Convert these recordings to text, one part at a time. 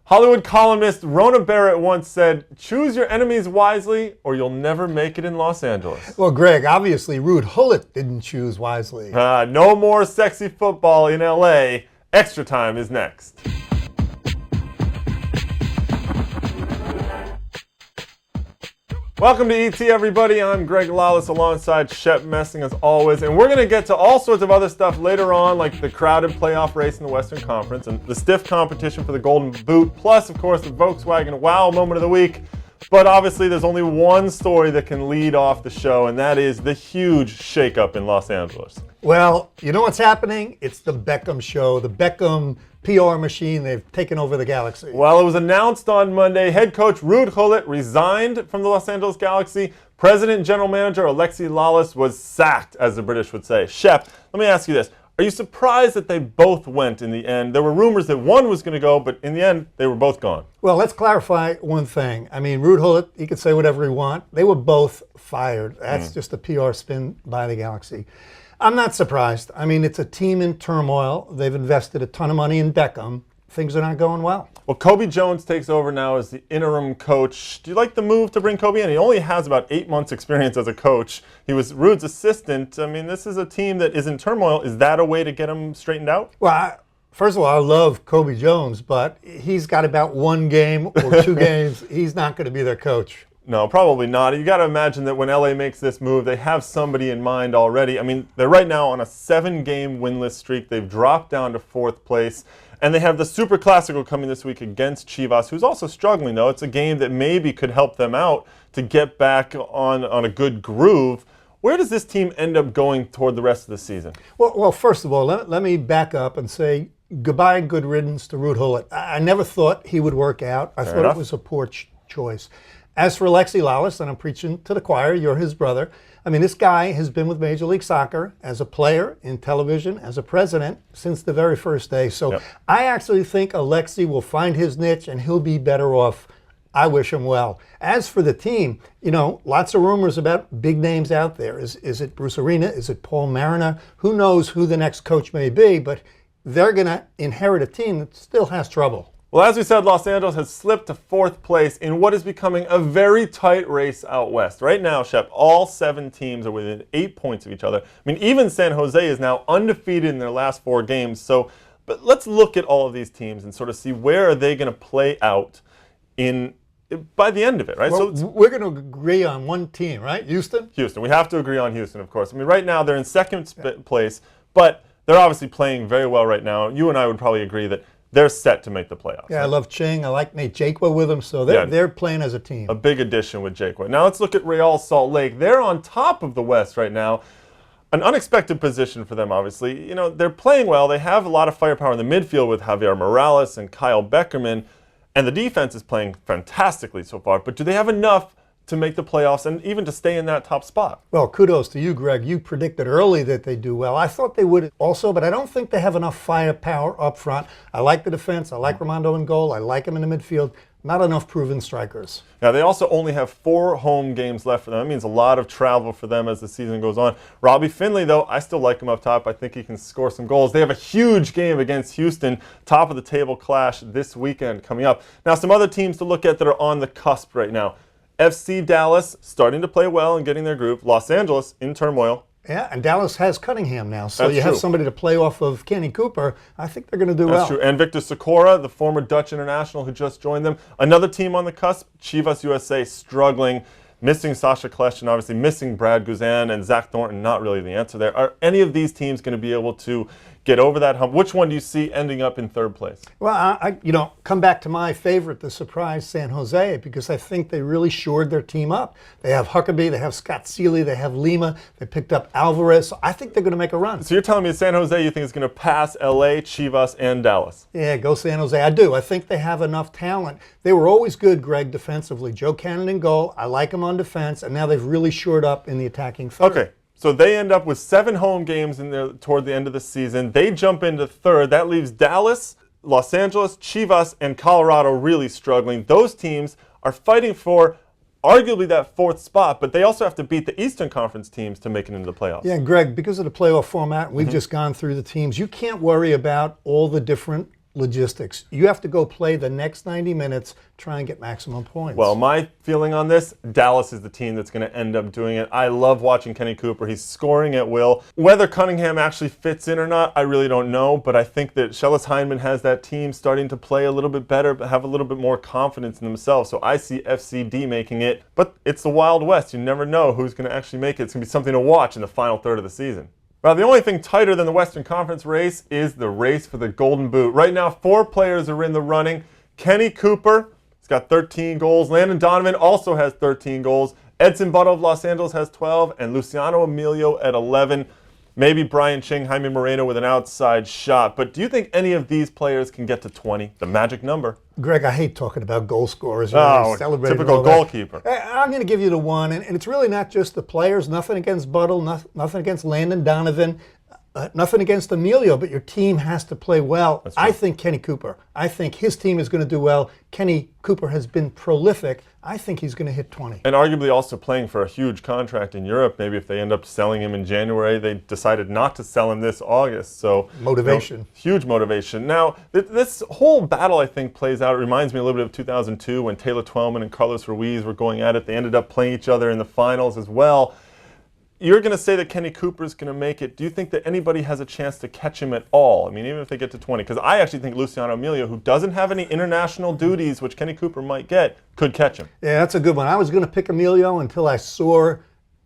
Hollywood columnist Rona Barrett once said, choose your enemies wisely or you'll never make it in Los Angeles. Well, Greg, obviously Ruud Gullit didn't choose wisely. No more sexy football in L.A. Extra Time is next. Welcome to ET, everybody. I'm Greg Lawless alongside Shep Messing as always, and we're going to get to all sorts of other stuff later on, like the crowded playoff race in the Western Conference and the stiff competition for the Golden Boot, plus, of course, the Volkswagen Wow Moment of the Week. But obviously, there's only one story that can lead off the show, and that is the huge shakeup in Los Angeles. Well, you know what's happening? It's the Beckham show, the Beckham PR machine. They've taken over the Galaxy. Well, it was announced on Monday. Head coach Ruud Gullit resigned from the Los Angeles Galaxy. President and general manager Alexi Lalas was sacked, as the British would say. Shep, let me ask you this. Are you surprised that they both went in the end? There were rumors that one was going to go, but in the end, they were both gone. Well, let's clarify one thing. I mean, Ruud Gullit, he could say whatever he wants. They were both fired. That's just a PR spin by the Galaxy. I'm not surprised. I mean, it's a team in turmoil. They've invested a ton of money in Beckham. Things are not going well. Well, Kobe Jones takes over now as the interim coach. Do you like the move to bring Kobe in? He only has about 8 months experience as a coach. He was Ruud's assistant. I mean, this is a team that is in turmoil. Is that a way to get him straightened out? Well, first of all, I love Kobe Jones, but he's got about one game or two games. He's not going to be their coach. No, probably not. You got to imagine that when LA makes this move, they have somebody in mind already. I mean, they're right now on a 7-game winless streak. They've dropped down to 4th place. And they have the Super Classico coming this week against Chivas, who's also struggling, though. It's a game that maybe could help them out to get back on a good groove. Where does this team end up going toward the rest of the season? Well, first of all, let me back up and say goodbye and good riddance to Ruud Gullit. I never thought he would work out. I thought it was a poor choice. As for Alexi Lalas, and I'm preaching to the choir, you're his brother. I mean, this guy has been with Major League Soccer as a player, in television, as a president, since the very first day. So I actually think Alexi will find his niche and he'll be better off. I wish him well. As for the team, you know, lots of rumors about big names out there. Is it Bruce Arena? Is it Paul Mariner? Who knows who the next coach may be, but they're going to inherit a team that still has trouble. Well, as we said, Los Angeles has slipped to 4th place in what is becoming a very tight race out west. Right now, Shep, all 7 teams are within 8 points of each other. I mean, even San Jose is now undefeated in their last 4 games. But let's look at all of these teams and sort of see where are they going to play out by the end of it, right? Well, so we're going to agree on one team, right? Houston? Houston. We have to agree on Houston, of course. I mean, right now they're in 2nd place, but they're obviously playing very well right now. You and I would probably agree that they're set to make the playoffs. Yeah, right? I love Ching. I like Nate Jakwa with them, so they're playing as a team. A big addition with Jakwa. Now let's look at Real Salt Lake. They're on top of the West right now. An unexpected position for them, obviously. You know, they're playing well. They have a lot of firepower in the midfield with Javier Morales and Kyle Beckerman, and the defense is playing fantastically so far. But do they have enough to make the playoffs and even to stay in that top spot? Well, kudos to you, Greg. You predicted early that they do well. I thought they would also, but I don't think they have enough firepower up front. I like the defense. I like Ramondo in goal. I like him in the midfield. Not enough proven strikers. Now, they also only have 4 home games left for them. That means a lot of travel for them as the season goes on. Robbie Finley, though, I still like him up top. I think he can score some goals. They have a huge game against Houston, top of the table clash this weekend coming up. Now, some other teams to look at that are on the cusp right now. FC Dallas starting to play well and getting their groove. Los Angeles in turmoil. Yeah, and Dallas has Cunningham now, so That's you true. have somebody to play off of Kenny Cooper. I think they're going to do well. That's true. And Victor Sikora, the former Dutch international who just joined them. Another team on the cusp, Chivas USA, struggling, missing Sasha Klesch and obviously missing Brad Guzan and Zach Thornton. Not really the answer there. Are any of these teams going to be able to get over that hump? Which one do you see ending up in 3rd place? Well, I come back to my favorite, the surprise San Jose, because I think they really shored their team up. They have Huckabee, they have Scott Seeley, they have Lima, they picked up Alvarez. So I think they're going to make a run. So you're telling me San Jose you think is going to pass LA, Chivas, and Dallas? Yeah, go San Jose. I do. I think they have enough talent. They were always good, Greg, defensively. Joe Cannon in goal. I like him on defense, and now they've really shored up in the attacking third. Okay. So they end up with 7 home games toward the end of the season. They jump into 3rd. That leaves Dallas, Los Angeles, Chivas, and Colorado really struggling. Those teams are fighting for arguably that 4th spot, but they also have to beat the Eastern Conference teams to make it into the playoffs. Yeah, Greg, because of the playoff format, we've just gone through the teams. You can't worry about all the different logistics. You have to go play the next 90 minutes, try and get maximum points. Well, my feeling on this, Dallas is the team that's going to end up doing it. I love watching Kenny Cooper. He's scoring at will. Whether Cunningham actually fits in or not, I really don't know, but I think that Schellas Hyndman has that team starting to play a little bit better, but have a little bit more confidence in themselves. So I see FCD making it, but it's the Wild West. You never know who's going to actually make it. It's going to be something to watch in the final third of the season. Well, the only thing tighter than the Western Conference race is the race for the Golden Boot. Right now, 4 players are in the running. Kenny Cooper, he's got 13 goals. Landon Donovan also has 13 goals. Edson Buttle of Los Angeles has 12, and Luciano Emilio at 11. Maybe Brian Ching, Jaime Moreno with an outside shot. But do you think any of these players can get to 20, the magic number? Greg, I hate talking about goal scorers. Typical goalkeeper. I'm going to give you the one, and it's really not just the players. Nothing against Buttle, nothing against Landon Donovan, nothing against Emilio, but your team has to play well. I think Kenny Cooper. I think his team is going to do well. Kenny Cooper has been prolific. I think he's going to hit 20. And arguably also playing for a huge contract in Europe. Maybe if they end up selling him in January, they decided not to sell him this August. So motivation. Huge motivation. Now, this whole battle, I think, plays out. It reminds me a little bit of 2002 when Taylor Twellman and Carlos Ruiz were going at it. They ended up playing each other in the finals as well. You're going to say that Kenny Cooper is going to make it. Do you think that anybody has a chance to catch him at all? I mean, even if they get to 20. Because I actually think Luciano Emilio, who doesn't have any international duties, which Kenny Cooper might get, could catch him. Yeah, that's a good one. I was going to pick Emilio until I saw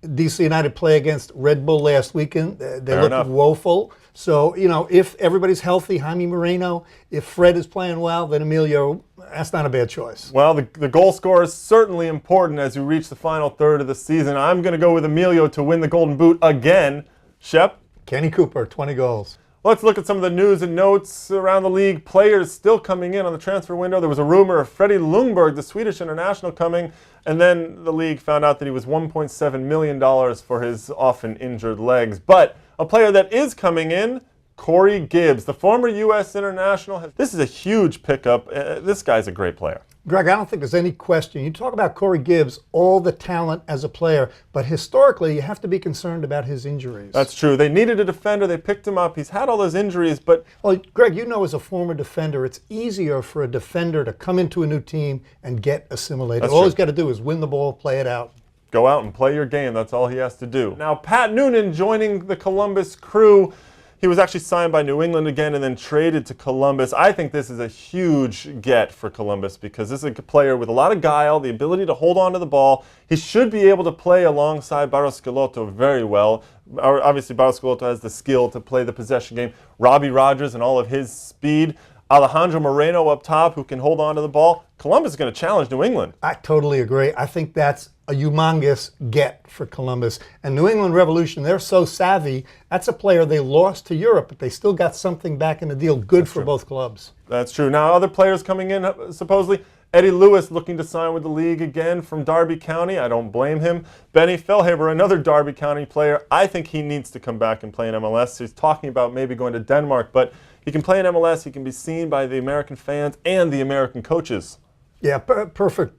DC United play against Red Bull last weekend. They looked woeful. So, if everybody's healthy, Jaime Moreno, if Fred is playing well, then Emilio, that's not a bad choice. Well, the goal scorer is certainly important as you reach the final third of the season. I'm going to go with Emilio to win the Golden Boot again. Shep? Kenny Cooper, 20 goals. Let's look at some of the news and notes around the league. Players still coming in on the transfer window. There was a rumor of Freddie Ljungberg, the Swedish international, coming, and then the league found out that he was $1.7 million for his often injured legs. But a player that is coming in, Corey Gibbs, the former U.S. international. This is a huge pickup. This guy's a great player. Greg, I don't think there's any question. You talk about Corey Gibbs, all the talent as a player, but historically you have to be concerned about his injuries. That's true. They needed a defender. They picked him up. He's had all those injuries, but... Well, Greg, as a former defender, it's easier for a defender to come into a new team and get assimilated. All he's got to do is win the ball, play it out. Go out and play your game. That's all he has to do. Now, Pat Noonan joining the Columbus Crew. He was actually signed by New England again and then traded to Columbus. I think this is a huge get for Columbus because this is a player with a lot of guile, the ability to hold on to the ball. He should be able to play alongside Barros Schelotto very well. Obviously, Barros Schelotto has the skill to play the possession game. Robbie Rogers and all of his speed. Alejandro Moreno up top who can hold on to the ball. Columbus is going to challenge New England. I totally agree. I think that's a humongous get for Columbus. And New England Revolution, they're so savvy. That's a player they lost to Europe, but they still got something back in the deal. Good for both clubs. That's true. Now, other players coming in, supposedly. Eddie Lewis looking to sign with the league again from Derby County. I don't blame him. Benny Fellhaber, another Derby County player. I think he needs to come back and play in MLS. He's talking about maybe going to Denmark, but he can play in MLS. He can be seen by the American fans and the American coaches. Yeah, perfect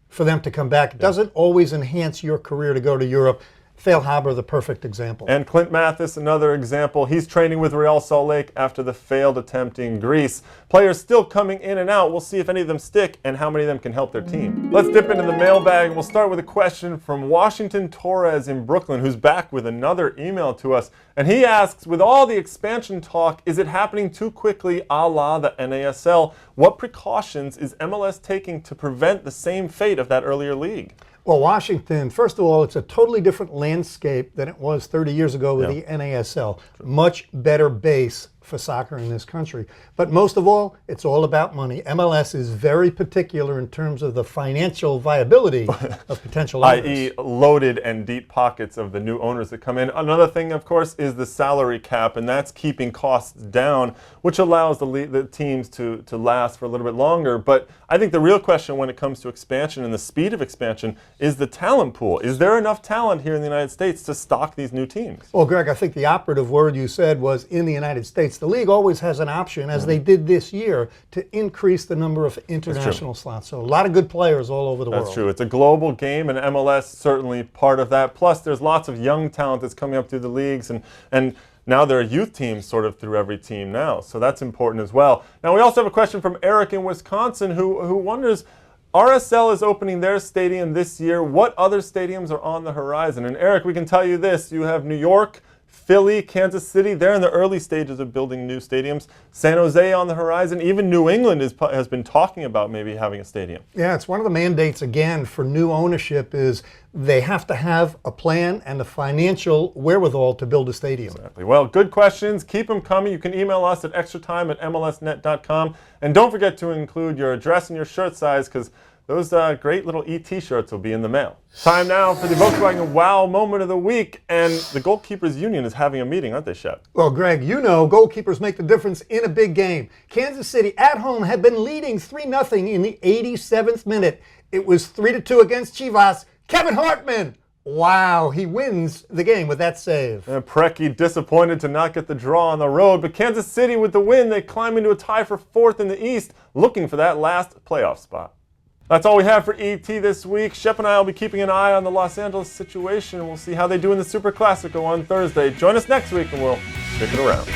for them to come back. It doesn't always enhance your career to go to Europe. Fellhaber, the perfect example. And Clint Mathis, another example. He's training with Real Salt Lake after the failed attempt in Greece. Players still coming in and out. We'll see if any of them stick and how many of them can help their team. Let's dip into the mailbag. We'll start with a question from Washington Torres in Brooklyn, who's back with another email to us. And he asks, with all the expansion talk, is it happening too quickly a la the NASL? What precautions is MLS taking to prevent the same fate of that earlier league? Well, Washington, first of all, it's a totally different landscape than it was 30 years ago with the NASL. Much better base for soccer in this country. But most of all, it's all about money. MLS is very particular in terms of the financial viability of potential owners. i.e. loaded and deep pockets of the new owners that come in. Another thing, of course, is the salary cap, and that's keeping costs down, which allows the teams to last for a little bit longer. But I think the real question when it comes to expansion and the speed of expansion is the talent pool. Is there enough talent here in the United States to stock these new teams? Well, Greg, I think the operative word you said was in the United States. The league always has an option, as they did this year, to increase the number of international slots. So a lot of good players all over the world. That's true. It's a global game, and MLS certainly part of that. Plus, there's lots of young talent that's coming up through the leagues, and now there are youth teams sort of through every team now. So that's important as well. Now we also have a question from Eric in Wisconsin who wonders, RSL is opening their stadium this year. What other stadiums are on the horizon? And Eric, we can tell you this. You have New York, Philly, Kansas City. They're in the early stages of building new stadiums. San Jose on the horizon. Even New England has been talking about maybe having a stadium. Yeah, it's one of the mandates, again, for new ownership is they have to have a plan and the financial wherewithal to build a stadium. Exactly. Well, good questions. Keep them coming. You can email us at extratime@mlsnet.com. And don't forget to include your address and your shirt size, because those great little ET shirts will be in the mail. Time now for the Volkswagen Wow Moment of the Week. And the Goalkeepers Union is having a meeting, aren't they, Shep? Well, Greg, you know goalkeepers make the difference in a big game. Kansas City at home had been leading 3-0 in the 87th minute. It was 3-2 against Chivas. Kevin Hartman, wow, he wins the game with that save. And Preki disappointed to not get the draw on the road, but Kansas City with the win, they climb into a tie for 4th in the East, looking for that last playoff spot. That's all we have for ET this week. Shep and I will be keeping an eye on the Los Angeles situation. We'll see how they do in the Super Classico on Thursday. Join us next week and we'll stick it around.